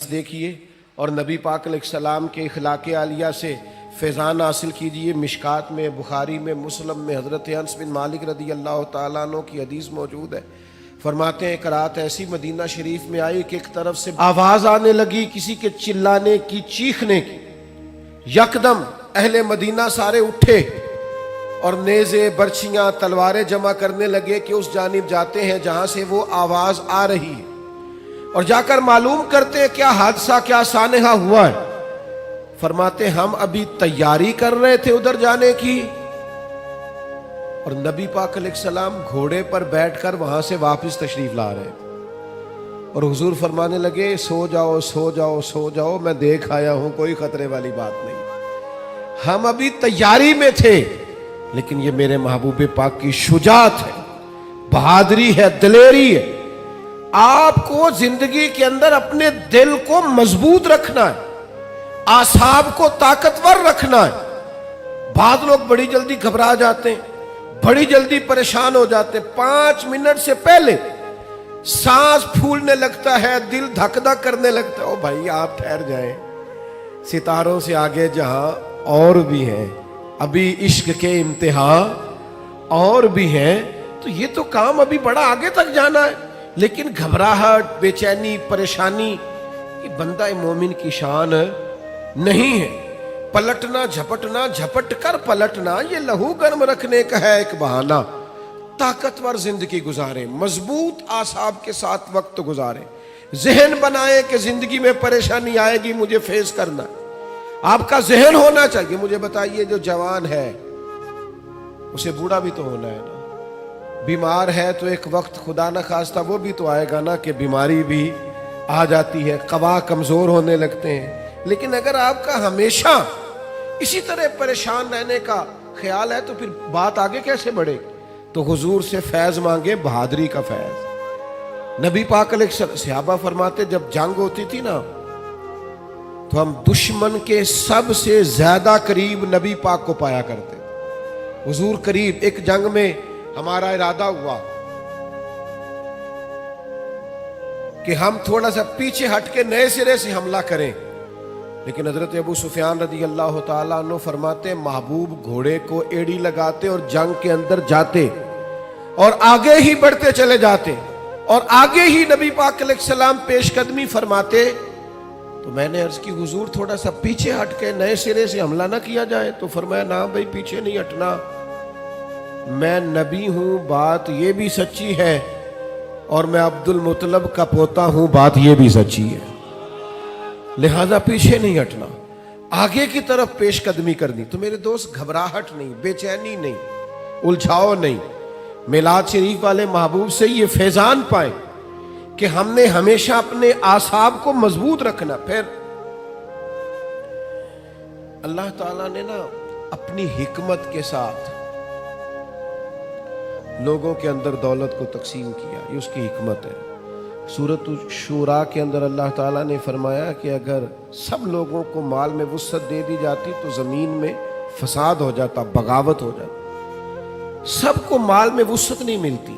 دیکھیے اور نبی پاک علیہ السلام کے اخلاق عالیہ سے فیضان حاصل کیجئے۔ مشکات میں، بخاری میں، مسلم میں حضرت انس بن مالک رضی اللہ تعالیٰ عنہ کی حدیث موجود ہے۔ فرماتے ہیں ایک رات ایسی مدینہ شریف میں آئی کہ ایک طرف سے آواز آنے لگی کسی کے چلانے کی، چیخنے کی۔ یکدم اہل مدینہ سارے اٹھے اور نیزے، برچیاں، تلواریں جمع کرنے لگے کہ اس جانب جاتے ہیں جہاں سے وہ آواز آ رہی ہے، اور جا کر معلوم کرتے ہیں کیا حادثہ، کیا سانحہ ہوا ہے۔ فرماتے ہم ابھی تیاری کر رہے تھے ادھر جانے کی، اور نبی پاک علیہ السلام گھوڑے پر بیٹھ کر وہاں سے واپس تشریف لا رہے تھے، اور حضور فرمانے لگے سو جاؤ سو جاؤ سو جاؤ، میں دیکھ آیا ہوں، کوئی خطرے والی بات نہیں۔ ہم ابھی تیاری میں تھے، لیکن یہ میرے محبوب پاک کی شجاعت ہے، بہادری ہے، دلیری ہے۔ آپ کو زندگی کے اندر اپنے دل کو مضبوط رکھنا ہے، اعصاب کو طاقتور رکھنا ہے۔ بعض لوگ بڑی جلدی گھبرا جاتے ہیں، بڑی جلدی پریشان ہو جاتے ہیں۔ 5 منٹ سے پہلے سانس پھولنے لگتا ہے، دل دھک دھک کرنے لگتا ہے۔ او بھائی آپ ٹھہر جائیں، ستاروں سے آگے جہاں اور بھی ہیں، ابھی عشق کے امتحان اور بھی ہیں، تو یہ تو کام ابھی بڑا آگے تک جانا ہے۔ لیکن گھبراہٹ، بے چینی، پریشانی یہ بندہ مومن کی شان نہیں ہے۔ پلٹنا، جھپٹنا، جھپٹ کر پلٹنا یہ لہو گرم رکھنے کا ہے ایک بہانہ۔ طاقتور زندگی گزاریں، مضبوط اعصاب کے ساتھ وقت گزاریں، ذہن بنائیں کہ زندگی میں پریشانی آئے گی، مجھے فیس کرنا ہے۔ آپ کا ذہن ہونا چاہیے۔ مجھے بتائیے جو جوان ہے اسے بوڑھا بھی تو ہونا ہے نا، بیمار ہے تو ایک وقت خدا نہ خواستہ وہ بھی تو آئے گا نا کہ بیماری بھی آ جاتی ہے، قوا کمزور ہونے لگتے ہیں۔ لیکن اگر آپ کا ہمیشہ اسی طرح پریشان رہنے کا خیال ہے تو پھر بات آگے کیسے بڑھے گی؟ تو حضور سے فیض مانگے، بہادری کا فیض۔ نبی پاک علیہ السلام، صحابہ فرماتے جب جنگ ہوتی تھی نا تو ہم دشمن کے سب سے زیادہ قریب نبی پاک کو پایا کرتے تھے، حضور قریب۔ ایک جنگ میں ہمارا ارادہ ہوا کہ ہم تھوڑا سا پیچھے ہٹ کے نئے سرے سے حملہ کریں، لیکن حضرت ابو سفیان رضی اللہ تعالیٰ عنہ فرماتے محبوب گھوڑے کو ایڑی لگاتے اور جنگ کے اندر جاتے اور آگے ہی بڑھتے چلے جاتے، اور آگے ہی نبی پاک علیہ السلام پیش قدمی فرماتے۔ تو میں نے عرض کی حضور تھوڑا سا پیچھے ہٹ کے نئے سرے سے حملہ نہ کیا جائے؟ تو فرمایا نا بھائی پیچھے نہیں ہٹنا، میں نبی ہوں، بات یہ بھی سچی ہے، اور میں عبد المطلب کا پوتا ہوں، بات یہ بھی سچی ہے، لہذا پیچھے نہیں ہٹنا، آگے کی طرف پیش قدمی کرنی۔ تو میرے دوست گھبراہٹ نہیں، بے چینی نہیں، الجھاؤ نہیں، میلاد شریف والے محبوب سے یہ فیضان پائیں کہ ہم نے ہمیشہ اپنے اعصاب کو مضبوط رکھنا۔ پھر اللہ تعالیٰ نے نا اپنی حکمت کے ساتھ لوگوں کے اندر دولت کو تقسیم کیا، یہ اس کی حکمت ہے۔ سورۃ الشورى کے اندر اللہ تعالیٰ نے فرمایا کہ اگر سب لوگوں کو مال میں وسعت دے دی جاتی تو زمین میں فساد ہو جاتا، بغاوت ہو جاتی۔ سب کو مال میں وسعت نہیں ملتی،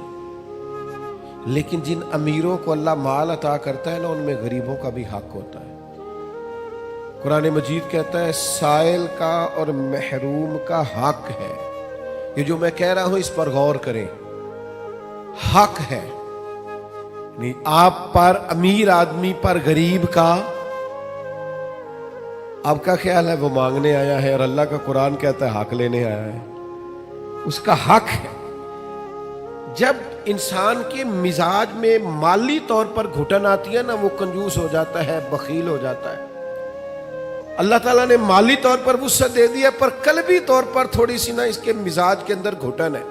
لیکن جن امیروں کو اللہ مال عطا کرتا ہے نا ان میں غریبوں کا بھی حق ہوتا ہے۔ قرآن مجید کہتا ہے سائل کا اور محروم کا حق ہے۔ یہ جو میں کہہ رہا ہوں اس پر غور کریں، حق ہے، نہیں آپ پر، امیر آدمی پر غریب کا۔ آپ کا خیال ہے وہ مانگنے آیا ہے، اور اللہ کا قرآن کہتا ہے حق لینے آیا ہے، اس کا حق ہے۔ جب انسان کے مزاج میں مالی طور پر گھٹن آتی ہے نا وہ کنجوس ہو جاتا ہے، بخیل ہو جاتا ہے۔ اللہ تعالیٰ نے مالی طور پر وسعت دے دیا پر قلبی طور پر تھوڑی سی نا اس کے مزاج کے اندر گھٹن ہے،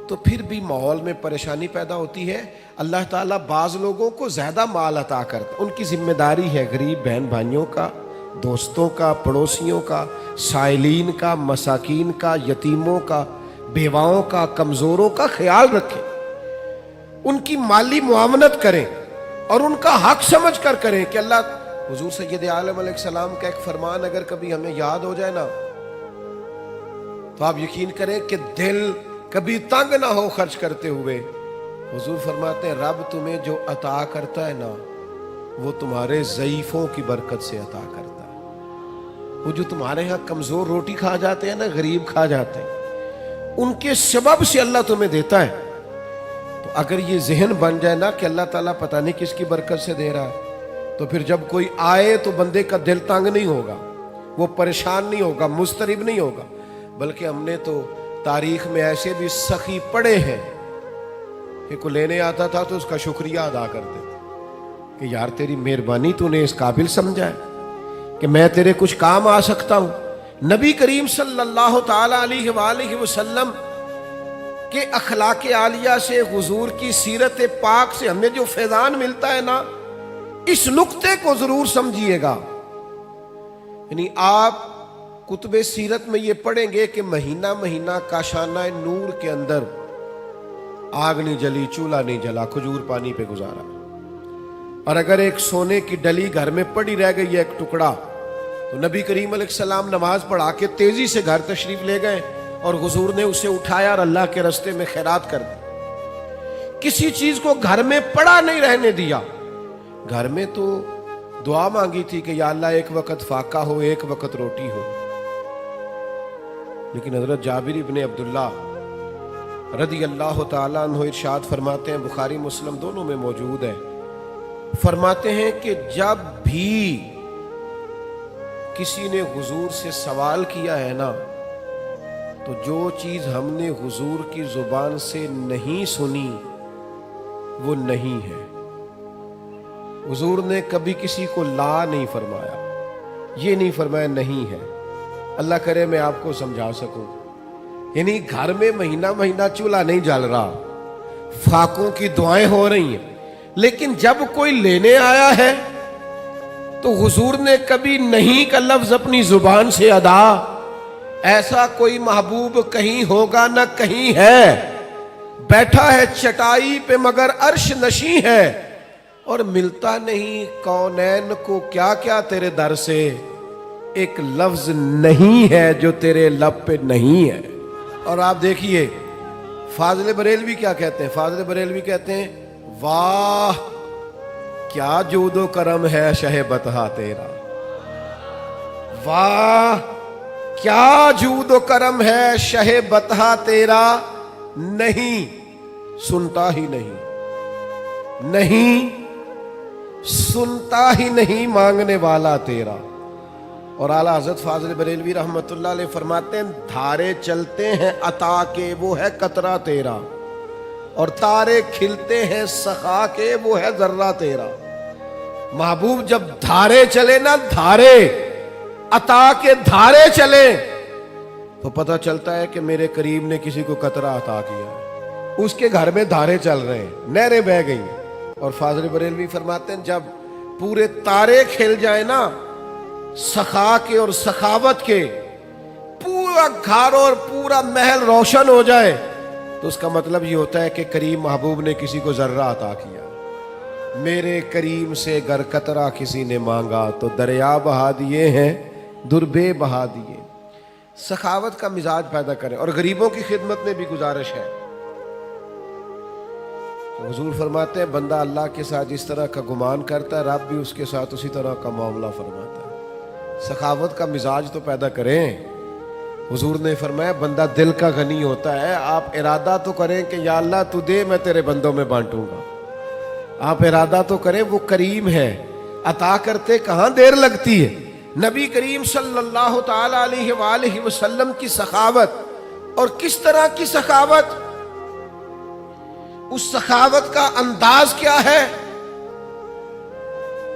تو پھر بھی ماحول میں پریشانی پیدا ہوتی ہے۔ اللہ تعالیٰ بعض لوگوں کو زیادہ مال عطا کرتا، ان کی ذمہ داری ہے غریب بہن بھائیوں کا، دوستوں کا، پڑوسیوں کا، سائلین کا، مساکین کا، یتیموں کا، بیواؤں کا، کمزوروں کا خیال رکھیں، ان کی مالی معاونت کریں اور ان کا حق سمجھ کر کریں کہ اللہ۔ حضور سید عالم علیہ السلام کا ایک فرمان اگر کبھی ہمیں یاد ہو جائے نا تو آپ یقین کریں کہ دل کبھی تنگ نہ ہو خرچ کرتے ہوئے۔ حضور فرماتے ہیں رب تمہیں جو عطا کرتا ہے نا وہ تمہارے ضعیفوں کی برکت سے عطا کرتا ہے۔ وہ جو تمہارے ہاں کمزور روٹی کھا جاتے ہیں نا، غریب کھا جاتے ہیں، ان کے سبب سے اللہ تمہیں دیتا ہے۔ تو اگر یہ ذہن بن جائے نا کہ اللہ تعالیٰ پتہ نہیں کس کی برکت سے دے رہا ہے، تو پھر جب کوئی آئے تو بندے کا دل تنگ نہیں ہوگا، وہ پریشان نہیں ہوگا، مضطرب نہیں ہوگا۔ بلکہ ہم نے تو تاریخ میں ایسے بھی سخی پڑے ہیں کہ کوئی لینے آتا تھا تو اس کا شکریہ ادا کرتے تھے کہ یار تیری مہربانی، تو نے اس قابل سمجھا ہے کہ میں تیرے کچھ کام آ سکتا ہوں۔ نبی کریم صلی اللہ تعالی علیہ وآلہ وسلم کے اخلاق عالیہ سے، حضور کی سیرت پاک سے ہمیں جو فیضان ملتا ہے نا، اس نقطے کو ضرور سمجھیے گا۔ یعنی آپ کتب سیرت میں یہ پڑھیں گے کہ مہینہ مہینہ کاشانہ نور کے اندر آگ نہیں جلی، چولہا نہیں جلا، کھجور پانی پہ گزارا۔ اور اگر ایک سونے کی ڈلی گھر میں پڑی رہ گئی ہے، ایک ٹکڑا، تو نبی کریم علیہ السلام نماز پڑھا کے تیزی سے گھر تشریف لے گئے اور حضور نے اسے اٹھایا اور اللہ کے راستے میں خیرات کر دی۔ کسی چیز کو گھر میں پڑا نہیں رہنے دیا۔ گھر میں تو دعا مانگی تھی کہ یا اللہ ایک وقت فاقہ ہو، ایک وقت روٹی ہو۔ لیکن حضرت جابر ابن عبداللہ رضی اللہ تعالیٰ عنہ ارشاد فرماتے ہیں، بخاری مسلم دونوں میں موجود ہے، فرماتے ہیں کہ جب بھی کسی نے حضور سے سوال کیا ہے نا، تو جو چیز ہم نے حضور کی زبان سے نہیں سنی وہ نہیں ہے۔ حضور نے کبھی کسی کو لا نہیں فرمایا، یہ نہیں فرمایا نہیں ہے۔ اللہ کرے میں آپ کو سمجھا سکوں، یعنی گھر میں مہینہ مہینہ چولہا نہیں جل رہا، فاقوں کی دعائیں ہو رہی ہیں، لیکن جب کوئی لینے آیا ہے تو حضور نے کبھی نہیں کا لفظ اپنی زبان سے ادا۔ ایسا کوئی محبوب کہیں ہوگا نہ کہیں ہے، بیٹھا ہے چٹائی پہ مگر عرش نشیں ہے، اور ملتا نہیں کونین کو کیا کیا تیرے در سے، ایک لفظ نہیں ہے جو تیرے لب پہ نہیں ہے۔ اور آپ دیکھیے فاضل بریلوی کیا کہتے ہیں، فاضل بریلوی کہتے ہیں واہ کیا جود و کرم ہے شہ بطحہ تیرا، واہ کیا جود و کرم ہے شہ بطحہ تیرا، نہیں سنتا ہی نہیں، نہیں سنتا ہی نہیں مانگنے والا تیرا۔ اور اعلیٰ حضرت فاضل بریلوی رحمت اللہ علیہ فرماتے ہیں دھارے چلتے ہیں عطا کے وہ ہے قطرہ تیرا، اور تارے کھلتے ہیں سخا کے وہ ہے ذرہ تیرا۔ محبوب جب دھارے چلے نا، دھارے عطا کے دھارے چلے، تو پتہ چلتا ہے کہ میرے کریم نے کسی کو قطرہ عطا کیا ہے، اس کے گھر میں دھارے چل رہے ہیں، نہریں بہہ گئی۔ اور فاضل بریلوی فرماتے ہیں جب پورے تارے کھل جائیں نا سخا کے اور سخاوت کے، پورا گھر اور پورا محل روشن ہو جائے، تو اس کا مطلب یہ ہوتا ہے کہ کریم محبوب نے کسی کو ذرہ عطا کیا۔ میرے کریم سے گر قطرہ کسی نے مانگا تو دریا بہا دیے ہیں، دربے بہا دیے۔ سخاوت کا مزاج پیدا کریں، اور غریبوں کی خدمت میں بھی گزارش ہے۔ حضور فرماتے ہیں بندہ اللہ کے ساتھ جس طرح کا گمان کرتا ہے، رب بھی اس کے ساتھ اسی طرح کا معاملہ فرماتا ہے۔ سخاوت کا مزاج تو پیدا کریں۔ حضور نے فرمایا بندہ دل کا غنی ہوتا ہے، آپ ارادہ تو کریں کہ یا اللہ تو دے میں تیرے بندوں میں بانٹوں گا، آپ ارادہ تو کریں، وہ کریم ہے، عطا کرتے کہاں دیر لگتی ہے۔ نبی کریم صلی اللہ تعالی علیہ وآلہ وسلم کی سخاوت، اور کس طرح کی سخاوت، اس سخاوت کا انداز کیا ہے۔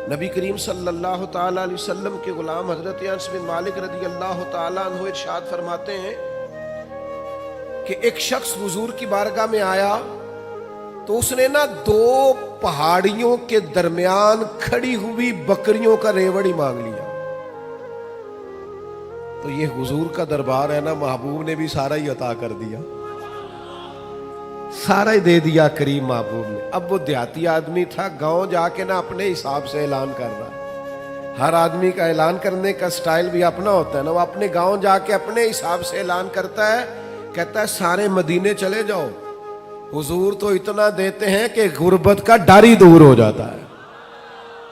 نبی کریم صلی اللہ تعالی علیہ وسلم کے غلام حضرت انس بن مالک رضی اللہ تعالی عنہ ارشاد فرماتے ہیں کہ ایک شخص حضور کی بارگاہ میں آیا تو اس نے نا 2 پہاڑیوں کے درمیان کھڑی ہوئی بکریوں کا ریوڑ ہی مانگ لیا۔ تو یہ حضور کا دربار ہے نا، محبوب نے بھی سارا ہی عطا کر دیا، سارا ہی دے دیا کریم محبوب نے۔ اب وہ دیہاتی آدمی تھا، گاؤں جا کے نا اپنے حساب سے اعلان کر رہا ہے۔ ہر آدمی کا اعلان کرنے کا سٹائل بھی اپنا ہوتا ہے نا، وہ اپنے گاؤں جا کے اپنے حساب سے اعلان کرتا ہے، کہتا ہے سارے مدینے چلے جاؤ، حضور تو اتنا دیتے ہیں کہ غربت کا ڈر ہی دور ہو جاتا ہے۔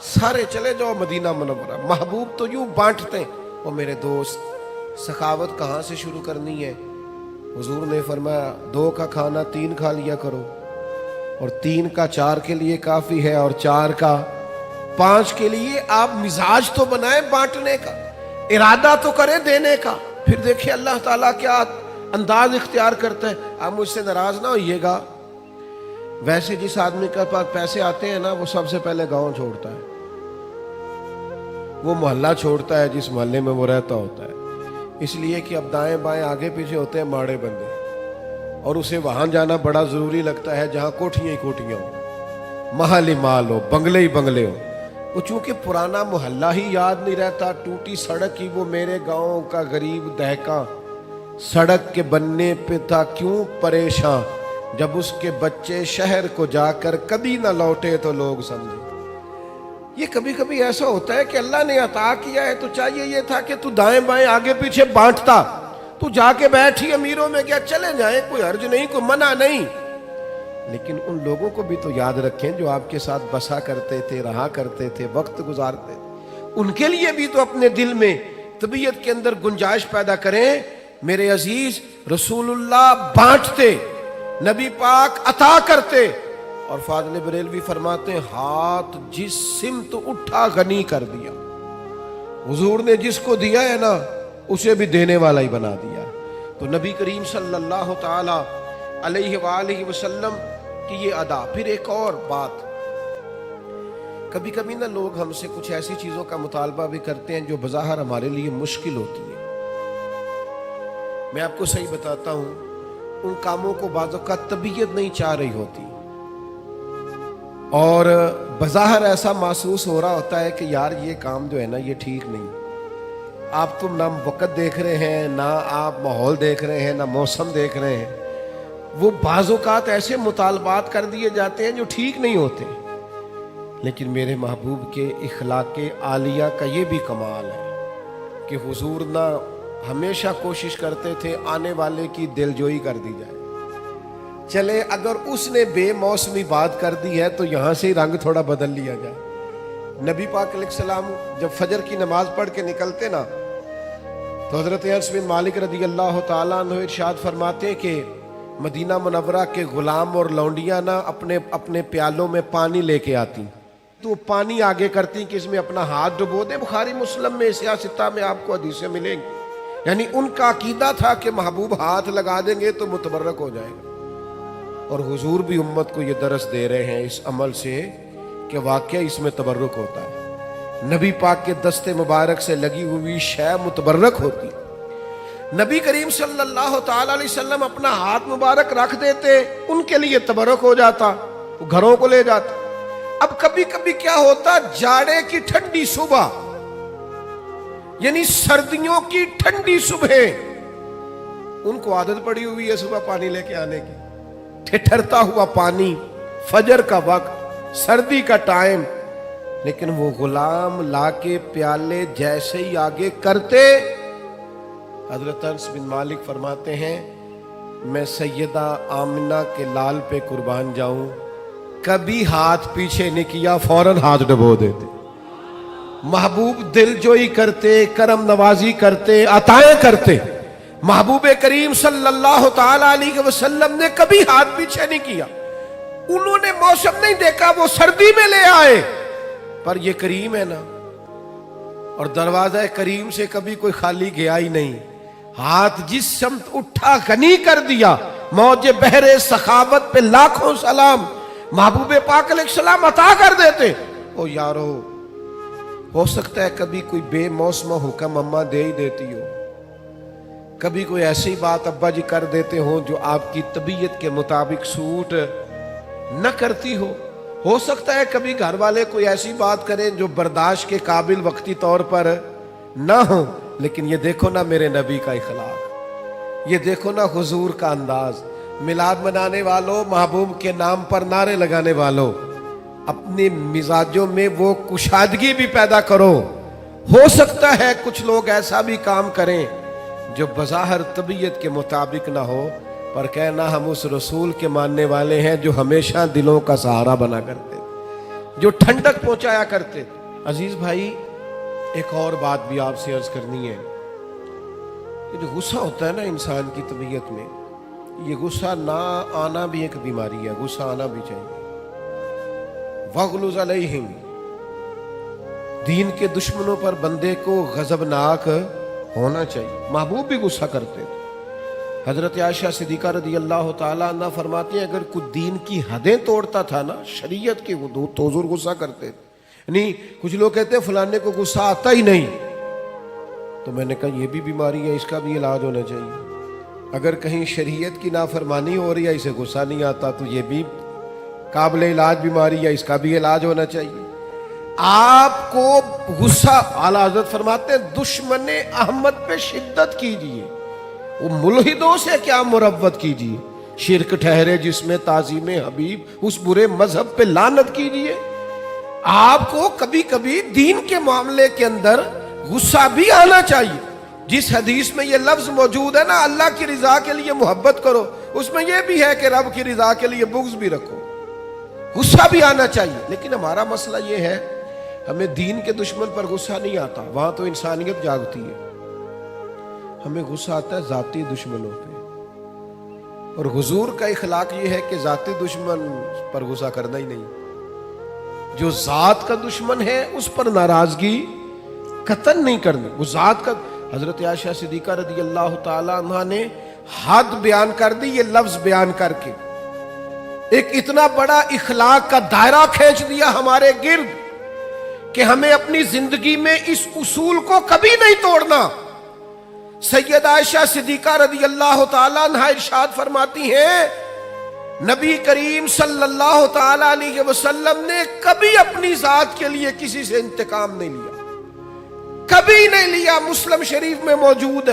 سارے چلے جاؤ مدینہ منورہ. محبوب تو یوں بانٹتے ہیں. وہ میرے دوست سخاوت کہاں سے شروع کرنی ہے؟ حضور نے فرمایا 2 کا کھانا 3 کھا لیا کرو، اور 3 کا 4 کے لیے کافی ہے، اور 4 کا 5 کے لیے. آپ مزاج تو بنائیں بانٹنے کا، ارادہ تو کریں دینے کا. پھر دیکھیں اللہ تعالیٰ کیا انداز اختیار کرتا ہے. آپ مجھ سے ناراض نہ ہوئیے گا، ویسے جس آدمی کے پاس پیسے آتے ہیں نا، وہ سب سے پہلے گاؤں چھوڑتا ہے، وہ محلہ چھوڑتا ہے جس محلے میں وہ رہتا ہوتا ہے. اس لیے کہ اب دائیں بائیں آگے پیچھے ہوتے ہیں ماڑے بندے، اور اسے وہاں جانا بڑا ضروری لگتا ہے جہاں کوٹھیاں ہی کوٹھیاں ہوں، محل ہی مال ہو، بنگلے ہی بنگلے ہو. وہ چونکہ پرانا محلہ ہی یاد نہیں رہتا، ٹوٹی سڑک ہی وہ میرے گاؤں کا غریب دہقاں سڑک کے بننے پہ تھا کیوں پریشاں، جب اس کے بچے شہر کو جا کر کبھی نہ لوٹے تو لوگ سمجھے. یہ کبھی کبھی ایسا ہوتا ہے کہ اللہ نے عطا کیا ہے تو چاہیے یہ تھا کہ تو دائیں بائیں آگے پیچھے بانٹتا. تو جا کے بیٹھی امیروں میں کیا چلے جائیں، کوئی حرج نہیں، کوئی منع نہیں. لیکن ان لوگوں کو بھی تو یاد رکھیں جو آپ کے ساتھ بسا کرتے تھے، رہا کرتے تھے، وقت گزارتے تھے. ان کے لیے بھی تو اپنے دل میں طبیعت کے اندر گنجائش پیدا کریں. میرے عزیز رسول اللہ بانٹتے، نبی پاک عطا کرتے، اور فاضل بریلوی فرماتے ہیں ہاتھ جس سمت اٹھا غنی کر دیا. حضور نے جس کو دیا ہے نا اسے بھی دینے والا ہی بنا دیا. تو نبی کریم صلی اللہ تعالی علیہ وآلہ وسلم کی یہ ادا. پھر ایک اور بات، کبھی کبھی نا لوگ ہم سے کچھ ایسی چیزوں کا مطالبہ بھی کرتے ہیں جو بظاہر ہمارے لیے مشکل ہوتی ہے. میں آپ کو صحیح بتاتا ہوں، ان کاموں کو بعض اوقات طبیعت نہیں چاہ رہی ہوتی، اور بظاہر ایسا محسوس ہو رہا ہوتا ہے کہ یار یہ کام جو ہے نا یہ ٹھیک نہیں. آپ تم نہ وقت دیکھ رہے ہیں، نہ آپ ماحول دیکھ رہے ہیں، نہ موسم دیکھ رہے ہیں. وہ بعض اوقات ایسے مطالبات کر دیے جاتے ہیں جو ٹھیک نہیں ہوتے. لیکن میرے محبوب کے اخلاق عالیہ کا یہ بھی کمال ہے کہ حضور نہ ہمیشہ کوشش کرتے تھے آنے والے کی دلجوئی کر دی جائے. چلے اگر اس نے بے موسمی بات کر دی ہے تو یہاں سے ہی رنگ تھوڑا بدل لیا جائے. نبی پاک علیہ السلام جب فجر کی نماز پڑھ کے نکلتے نا تو حضرت انس بن مالک رضی اللہ تعالیٰ عنہ ارشاد فرماتے ہیں کہ مدینہ منورہ کے غلام اور لونڈیاں نا اپنے اپنے پیالوں میں پانی لے کے آتی، تو پانی آگے کرتی کہ اس میں اپنا ہاتھ ڈبو دے. بخاری مسلم میں سیاستہ میں آپ کو حدیثیں ملیں گی. یعنی ان کا عقیدہ تھا کہ محبوب ہاتھ لگا دیں گے تو متبرک ہو جائے گا. اور حضور بھی امت کو یہ درس دے رہے ہیں اس عمل سے کہ واقعہ اس میں تبرک ہوتا ہے. نبی پاک کے دست مبارک سے لگی ہوئی شے متبرک ہوتی. نبی کریم صلی اللہ تعالی علیہ وسلم اپنا ہاتھ مبارک رکھ دیتے، ان کے لیے تبرک ہو جاتا، وہ گھروں کو لے جاتے. اب کبھی کبھی کیا ہوتا، جاڑے کی ٹھنڈی صبح، یعنی سردیوں کی ٹھنڈی صبح، ان کو عادت پڑی ہوئی ہے صبح پانی لے کے آنے کی، ٹھٹھرتا ہوا پانی، فجر کا وقت، سردی کا ٹائم. لیکن وہ غلام لا کے پیالے جیسے ہی آگے کرتے، حضرت انس بن مالک فرماتے ہیں میں سیدہ آمنہ کے لال پہ قربان جاؤں، کبھی ہاتھ پیچھے نہیں کیا، فوراً ہاتھ ڈبو دیتے. محبوب دل جوئی کرتے، کرم نوازی کرتے، عطائیں کرتے. محبوب کریم صلی اللہ تعالی علیہ وسلم نے کبھی ہاتھ پیچھے نہیں کیا. انہوں نے موسم نہیں دیکھا، وہ سردی میں لے آئے، پر یہ کریم ہے نا، اور دروازہ کریم سے کبھی کوئی خالی گیا ہی نہیں. ہاتھ جس سمت اٹھا غنی کر دیا. موج بحر سخاوت پہ لاکھوں سلام. محبوب پاک علیہ السلام عطا کر دیتے. او یارو، ہو سکتا ہے کبھی کوئی بے موسم حکم اماں دے ہی دیتی ہو، کبھی کوئی ایسی بات ابا جی کر دیتے ہو جو آپ کی طبیعت کے مطابق سوٹ نہ کرتی ہو سکتا ہے کبھی گھر والے کوئی ایسی بات کریں جو برداشت کے قابل وقتی طور پر نہ ہو. لیکن یہ دیکھو نا میرے نبی کا اخلاق، یہ دیکھو نا حضور کا انداز. میلاد منانے والوں، محبوب کے نام پر نعرے لگانے والوں، اپنے مزاجوں میں وہ کشادگی بھی پیدا کرو. ہو سکتا ہے کچھ لوگ ایسا بھی کام کریں جو بظاہر طبیعت کے مطابق نہ ہو، پر کہنا ہم اس رسول کے ماننے والے ہیں جو ہمیشہ دلوں کا سہارا بنا کرتے. جو ٹھنڈک پہنچایا کرتے. عزیز بھائی ایک اور بات بھی آپ سے عرض کرنی ہے. یہ جو غصہ ہوتا ہے نا انسان کی طبیعت میں، یہ غصہ نہ آنا بھی ایک بیماری ہے، غصہ آنا بھی چاہیے. وَغْلُظْ عَلَيْهِمْ، دین کے دشمنوں پر بندے کو غضبناک ہونا چاہیے. محبوب بھی غصہ کرتے تھے. حضرت عائشہ صدیقہ رضی اللہ تعالیٰ عنہ فرماتی ہیں اگر کوئی دین کی حدیں توڑتا تھا نا، شریعت کی حدود تو حضور غصہ کرتے تھے. یعنی کچھ لوگ کہتے ہیں فلانے کو غصہ آتا ہی نہیں، تو میں نے کہا یہ بھی بیماری ہے، اس کا بھی علاج ہونا چاہیے. اگر کہیں شریعت کی نافرمانی ہو رہی ہے، اسے غصہ نہیں آتا، تو یہ بھی قابل علاج بیماری ہے، اس کا بھی علاج ہونا چاہیے. آپ کو غصہ، اعلیٰ حضرت فرماتے ہیں دشمن احمد پہ شدت کیجیے، وہ ملحدوں سے کیا مروت کیجیے. شرک ٹھہرے جس میں تعظیم حبیب، اس برے مذہب پہ لعنت کیجیے. آپ کو کبھی کبھی دین کے معاملے کے اندر غصہ بھی آنا چاہیے. جس حدیث میں یہ لفظ موجود ہے نا اللہ کی رضا کے لیے محبت کرو، اس میں یہ بھی ہے کہ رب کی رضا کے لیے بغض بھی رکھو. غصہ بھی آنا چاہیے. لیکن ہمارا مسئلہ یہ ہے ہمیں دین کے دشمن پر غصہ نہیں آتا، وہاں تو انسانیت جاگتی ہے. ہمیں غصہ آتا ہے ذاتی دشمنوں پہ. اور حضور کا اخلاق یہ ہے کہ ذاتی دشمن پر غصہ کرنا ہی نہیں. جو ذات کا دشمن ہے اس پر ناراضگی قطعاً نہیں کرنی. وہ ذات کا، حضرت عائشہ صدیقہ رضی اللہ تعالی عنہ نے حد بیان کر دی یہ لفظ بیان کر کے، ایک اتنا بڑا اخلاق کا دائرہ کھینچ دیا ہمارے گرد کہ ہمیں اپنی زندگی میں اس اصول کو کبھی نہیں توڑنا. سید عائشہ صدیقہ رضی اللہ تعالیٰ عنہ ارشاد فرماتی ہیں نبی کریم صلی اللہ تعالیٰ علیہ وسلم نے کبھی اپنی ذات کے لیے کسی سے انتقام نہیں لیا، کبھی نہیں لیا. مسلم شریف میں موجود ہے.